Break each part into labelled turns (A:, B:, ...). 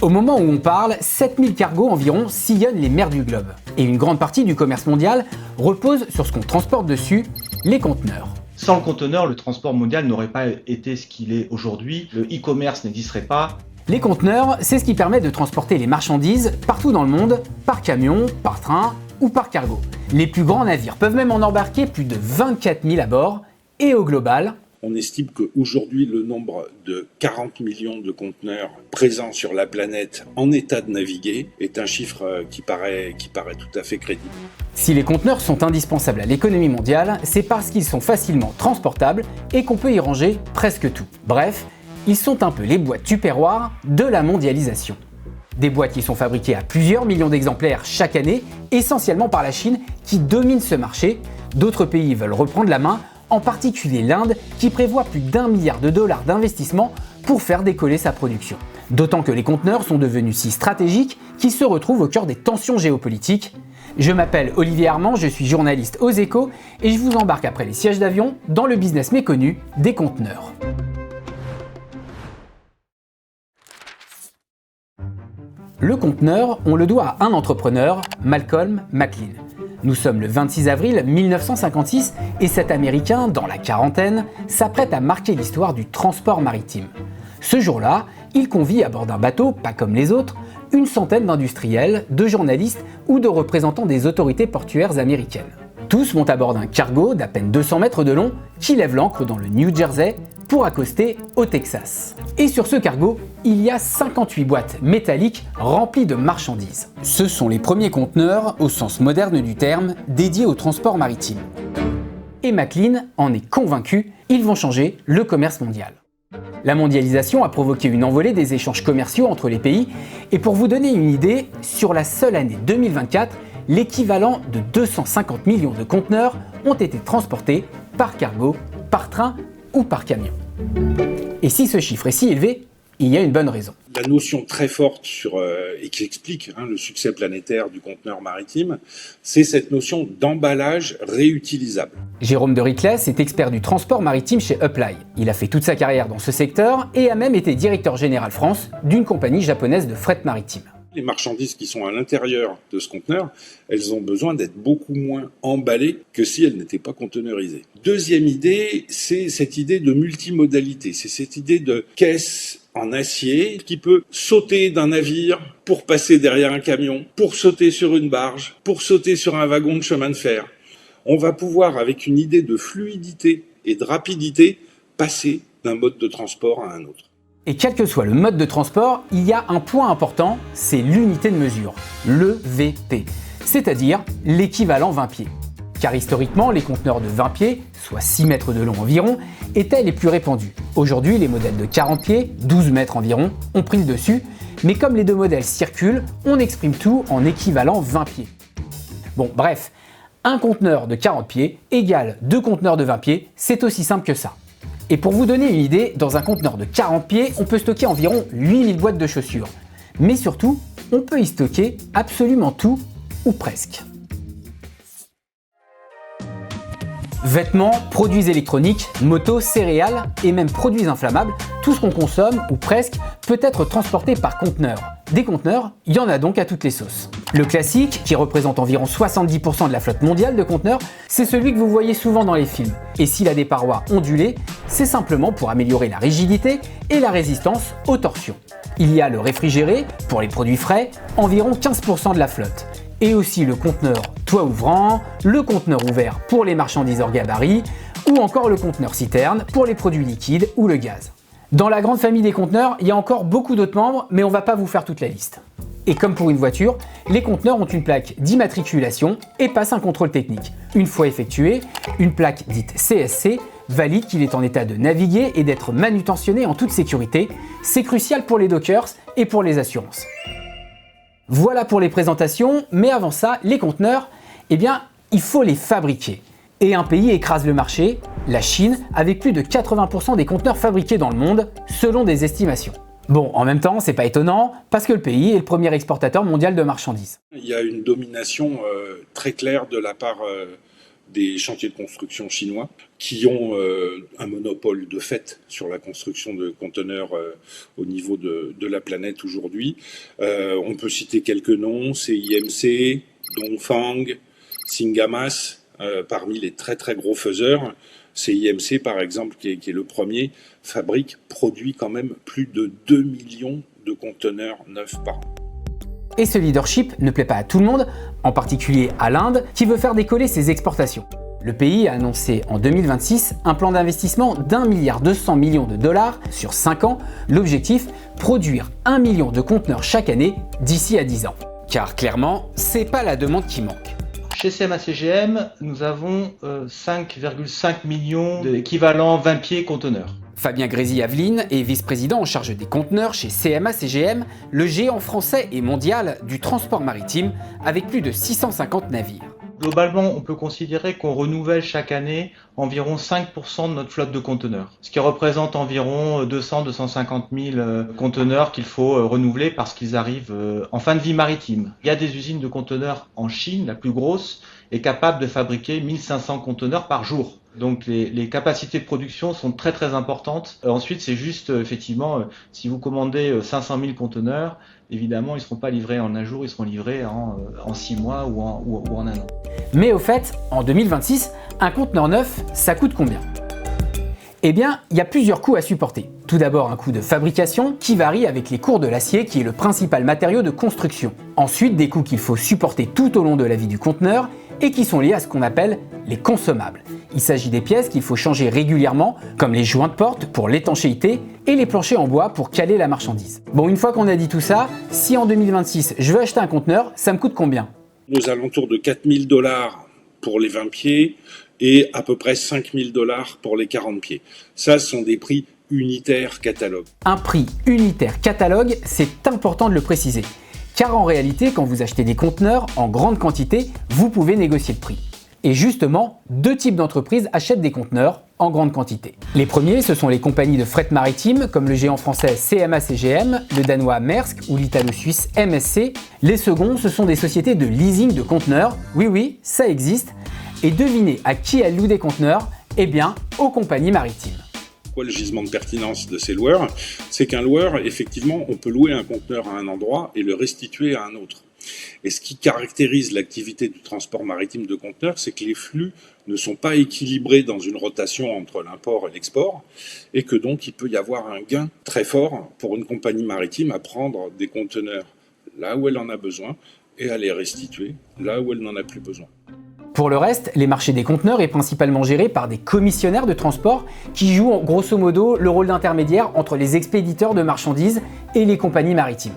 A: Au moment où on parle, 7000 cargos environ sillonnent les mers du globe. Et une grande partie du commerce mondial repose sur ce qu'on transporte dessus, les conteneurs.
B: Sans le conteneur, le transport mondial n'aurait pas été ce qu'il est aujourd'hui, le e-commerce n'existerait pas.
A: Les conteneurs, c'est ce qui permet de transporter les marchandises partout dans le monde, par camion, par train ou par cargo. Les plus grands navires peuvent même en embarquer plus de 24 000 à bord, et au global,
C: on estime qu'aujourd'hui, le nombre de 40 millions de conteneurs présents sur la planète en état de naviguer est un chiffre qui paraît tout à fait crédible.
A: Si les conteneurs sont indispensables à l'économie mondiale, c'est parce qu'ils sont facilement transportables et qu'on peut y ranger presque tout. Bref, ils sont un peu les boîtes tupperware de la mondialisation. Des boîtes qui sont fabriquées à plusieurs millions d'exemplaires chaque année, essentiellement par la Chine qui domine ce marché. D'autres pays veulent reprendre la main, en particulier l'Inde qui prévoit plus d'1 milliard de dollars d'investissement pour faire décoller sa production. D'autant que les conteneurs sont devenus si stratégiques qu'ils se retrouvent au cœur des tensions géopolitiques. Je m'appelle Olivier Armand, je suis journaliste aux Échos et je vous embarque après les sièges d'avion dans le business méconnu des conteneurs. Le conteneur, on le doit à un entrepreneur, Malcolm McLean. Nous sommes le 26 avril 1956 et cet Américain, dans la quarantaine, s'apprête à marquer l'histoire du transport maritime. Ce jour-là, il convie à bord d'un bateau, pas comme les autres, une centaine d'industriels, de journalistes ou de représentants des autorités portuaires américaines. Tous montent à bord d'un cargo d'à peine 200 mètres de long qui lève l'ancre dans le New Jersey pour accoster au Texas. Et sur ce cargo, il y a 58 boîtes métalliques remplies de marchandises. Ce sont les premiers conteneurs, au sens moderne du terme, dédiés au transport maritime. Et McLean en est convaincu, ils vont changer le commerce mondial. La mondialisation a provoqué une envolée des échanges commerciaux entre les pays, et pour vous donner une idée, sur la seule année 2024, l'équivalent de 250 millions de conteneurs ont été transportés par cargo, par train ou par camion. Et si ce chiffre est si élevé, il y a une bonne raison.
C: La notion très forte et qui explique le succès planétaire du conteneur maritime, c'est cette notion d'emballage réutilisable.
A: Jérôme de Riclès est expert du transport maritime chez Uply. Il a fait toute sa carrière dans ce secteur et a même été directeur général France d'une compagnie japonaise de fret maritime.
C: Les marchandises qui sont à l'intérieur de ce conteneur, elles ont besoin d'être beaucoup moins emballées que si elles n'étaient pas conteneurisées. Deuxième idée, c'est cette idée de multimodalité. C'est cette idée de caisse en acier qui peut sauter d'un navire pour passer derrière un camion, pour sauter sur une barge, pour sauter sur un wagon de chemin de fer. On va pouvoir, avec une idée de fluidité et de rapidité, passer d'un mode de transport à un autre.
A: Et quel que soit le mode de transport, il y a un point important, c'est l'unité de mesure, l'EVP, c'est-à-dire l'équivalent 20 pieds. Car historiquement, les conteneurs de 20 pieds, soit 6 mètres de long environ, étaient les plus répandus. Aujourd'hui, les modèles de 40 pieds, 12 mètres environ, ont pris le dessus, mais comme les deux modèles circulent, on exprime tout en équivalent 20 pieds. Bon, bref, un conteneur de 40 pieds égale 2 conteneurs de 20 pieds, c'est aussi simple que ça. Et pour vous donner une idée, dans un conteneur de 40 pieds, on peut stocker environ 8000 boîtes de chaussures. Mais surtout, on peut y stocker absolument tout, ou presque. Vêtements, produits électroniques, motos, céréales et même produits inflammables, tout ce qu'on consomme, ou presque, peut être transporté par conteneurs. Des conteneurs, il y en a donc à toutes les sauces. Le classique, qui représente environ 70% de la flotte mondiale de conteneurs, c'est celui que vous voyez souvent dans les films. Et s'il a des parois ondulées, c'est simplement pour améliorer la rigidité et la résistance aux torsions. Il y a le réfrigéré, pour les produits frais, environ 15% de la flotte. Et aussi le conteneur toit ouvrant, le conteneur ouvert pour les marchandises hors gabarit, ou encore le conteneur citerne pour les produits liquides ou le gaz. Dans la grande famille des conteneurs, il y a encore beaucoup d'autres membres, mais on ne va pas vous faire toute la liste. Et comme pour une voiture, les conteneurs ont une plaque d'immatriculation et passent un contrôle technique. Une fois effectué, une plaque dite CSC valide qu'il est en état de naviguer et d'être manutentionné en toute sécurité. C'est crucial pour les dockers et pour les assurances. Voilà pour les présentations, mais avant ça, les conteneurs, il faut les fabriquer. Et un pays écrase le marché, la Chine, avec plus de 80% des conteneurs fabriqués dans le monde, selon des estimations. Bon, en même temps, c'est pas étonnant, parce que le pays est le premier exportateur mondial de marchandises.
C: Il y a une domination très claire de la part des chantiers de construction chinois qui ont un monopole de fait sur la construction de conteneurs au niveau de la planète aujourd'hui. On peut citer quelques noms, CIMC, Dongfang, Singamas, parmi les très très gros faiseurs. CIMC par exemple, qui est le premier, produit quand même plus de 2 millions de conteneurs neufs par an.
A: Et ce leadership ne plaît pas à tout le monde, en particulier à l'Inde, qui veut faire décoller ses exportations. Le pays a annoncé en 2026 un plan d'investissement d'1,2 milliard de dollars sur 5 ans. L'objectif, produire 1 million de conteneurs chaque année d'ici à 10 ans. Car clairement, c'est pas la demande qui manque.
B: Chez CMA-CGM, nous avons 5,5 millions d'équivalents 20 pieds conteneurs.
A: Fabien Grésy-Aveline est vice-président en charge des conteneurs chez CMA-CGM, le géant français et mondial du transport maritime, avec plus de 650 navires.
B: Globalement, on peut considérer qu'on renouvelle chaque année environ 5% de notre flotte de conteneurs, ce qui représente environ 200-250 000 conteneurs qu'il faut renouveler parce qu'ils arrivent en fin de vie maritime. Il y a des usines de conteneurs en Chine, la plus grosse, est capable de fabriquer 1500 conteneurs par jour. Donc les capacités de production sont très très importantes. Ensuite, c'est juste effectivement, si vous commandez 500 000 conteneurs, évidemment, ils ne seront pas livrés en un jour, ils seront livrés en 6 mois ou en un an.
A: Mais au fait, en 2026, un conteneur neuf, ça coûte combien ? Eh bien, il y a plusieurs coûts à supporter. Tout d'abord, un coût de fabrication qui varie avec les cours de l'acier qui est le principal matériau de construction. Ensuite, des coûts qu'il faut supporter tout au long de la vie du conteneur et qui sont liés à ce qu'on appelle les consommables. Il s'agit des pièces qu'il faut changer régulièrement, comme les joints de porte pour l'étanchéité et les planchers en bois pour caler la marchandise. Bon, une fois qu'on a dit tout ça, si en 2026 je veux acheter un conteneur, ça me coûte combien ?
C: Aux alentours de 4 000 $ pour les 20 pieds et à peu près 5 000 $ pour les 40 pieds. Ça, ce sont des prix unitaires catalogue.
A: Un prix unitaire catalogue, c'est important de le préciser. Car en réalité, quand vous achetez des conteneurs en grande quantité, vous pouvez négocier le prix. Et justement, deux types d'entreprises achètent des conteneurs en grande quantité. Les premiers, ce sont les compagnies de fret maritime, comme le géant français CMA-CGM, le danois Maersk ou l'italo-suisse MSC. Les seconds, ce sont des sociétés de leasing de conteneurs. Oui, ça existe. Et devinez à qui elles louent des conteneurs ? Eh bien, aux compagnies maritimes.
C: Pourquoi le gisement de pertinence de ces loueurs ? C'est qu'un loueur, effectivement, on peut louer un conteneur à un endroit et le restituer à un autre. Et ce qui caractérise l'activité du transport maritime de conteneurs, c'est que les flux ne sont pas équilibrés dans une rotation entre l'import et l'export, et que donc il peut y avoir un gain très fort pour une compagnie maritime à prendre des conteneurs là où elle en a besoin et à les restituer là où elle n'en a plus besoin.
A: Pour le reste, les marchés des conteneurs est principalement géré par des commissionnaires de transport qui jouent grosso modo le rôle d'intermédiaire entre les expéditeurs de marchandises et les compagnies maritimes.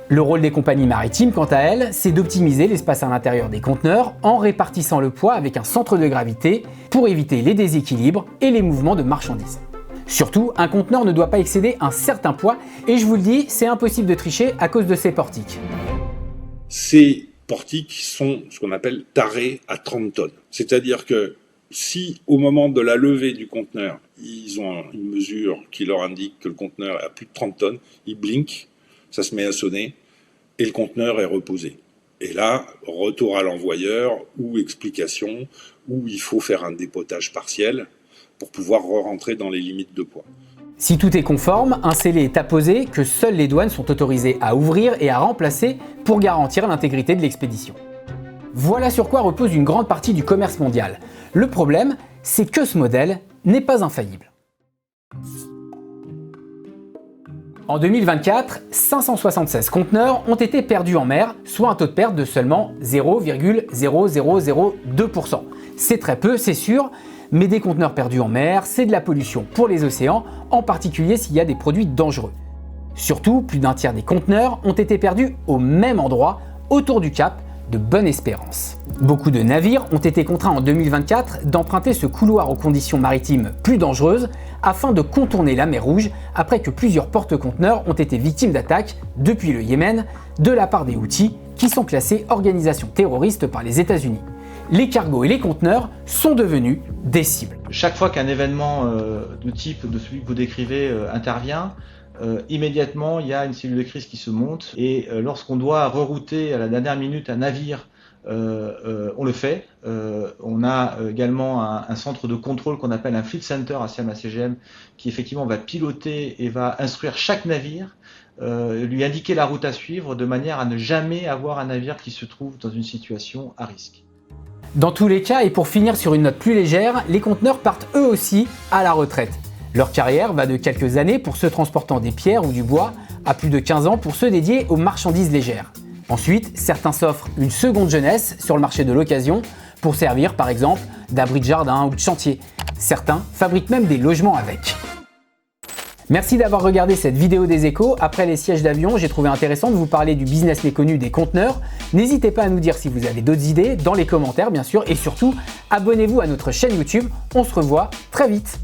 A: Le rôle des compagnies maritimes, quant à elles, c'est d'optimiser l'espace à l'intérieur des conteneurs en répartissant le poids avec un centre de gravité pour éviter les déséquilibres et les mouvements de marchandises. Surtout, un conteneur ne doit pas excéder un certain poids et je vous le dis, c'est impossible de tricher à cause de ces portiques.
C: Ces portiques sont ce qu'on appelle tarés à 30 tonnes. C'est-à-dire que si au moment de la levée du conteneur, ils ont une mesure qui leur indique que le conteneur est à plus de 30 tonnes, ils blinkent, ça se met à sonner et le conteneur est reposé. Et là, retour à l'envoyeur ou explication, où il faut faire un dépotage partiel pour pouvoir re-rentrer dans les limites de poids.
A: Si tout est conforme, un scellé est apposé que seules les douanes sont autorisées à ouvrir et à remplacer pour garantir l'intégrité de l'expédition. Voilà sur quoi repose une grande partie du commerce mondial. Le problème, c'est que ce modèle n'est pas infaillible. En 2024, 576 conteneurs ont été perdus en mer, soit un taux de perte de seulement 0,0002%. C'est très peu, c'est sûr, mais des conteneurs perdus en mer, c'est de la pollution pour les océans, en particulier s'il y a des produits dangereux. Surtout, plus d'un tiers des conteneurs ont été perdus au même endroit, autour du cap de Bonne-Espérance. Beaucoup de navires ont été contraints en 2024 d'emprunter ce couloir aux conditions maritimes plus dangereuses afin de contourner la mer Rouge après que plusieurs porte-conteneurs ont été victimes d'attaques depuis le Yémen de la part des Houthis qui sont classés organisations terroristes par les États-Unis. Les cargos et les conteneurs sont devenus des cibles.
B: Chaque fois qu'un événement de type de celui que vous décrivez intervient, immédiatement il y a une cellule de crise qui se monte et lorsqu'on doit rerouter à la dernière minute un navire on le fait. On a également un centre de contrôle qu'on appelle un fleet center à CMA-CGM qui effectivement va piloter et va instruire chaque navire, lui indiquer la route à suivre de manière à ne jamais avoir un navire qui se trouve dans une situation à risque.
A: Dans tous les cas, et pour finir sur une note plus légère, les conteneurs partent eux aussi à la retraite. Leur carrière va de quelques années pour ceux transportant des pierres ou du bois à plus de 15 ans pour ceux dédiés aux marchandises légères. Ensuite, certains s'offrent une seconde jeunesse sur le marché de l'occasion pour servir par exemple d'abri de jardin ou de chantier. Certains fabriquent même des logements avec. Merci d'avoir regardé cette vidéo des Échos. Après les sièges d'avion, j'ai trouvé intéressant de vous parler du business méconnu des conteneurs. N'hésitez pas à nous dire si vous avez d'autres idées dans les commentaires bien sûr et surtout, abonnez-vous à notre chaîne YouTube. On se revoit très vite.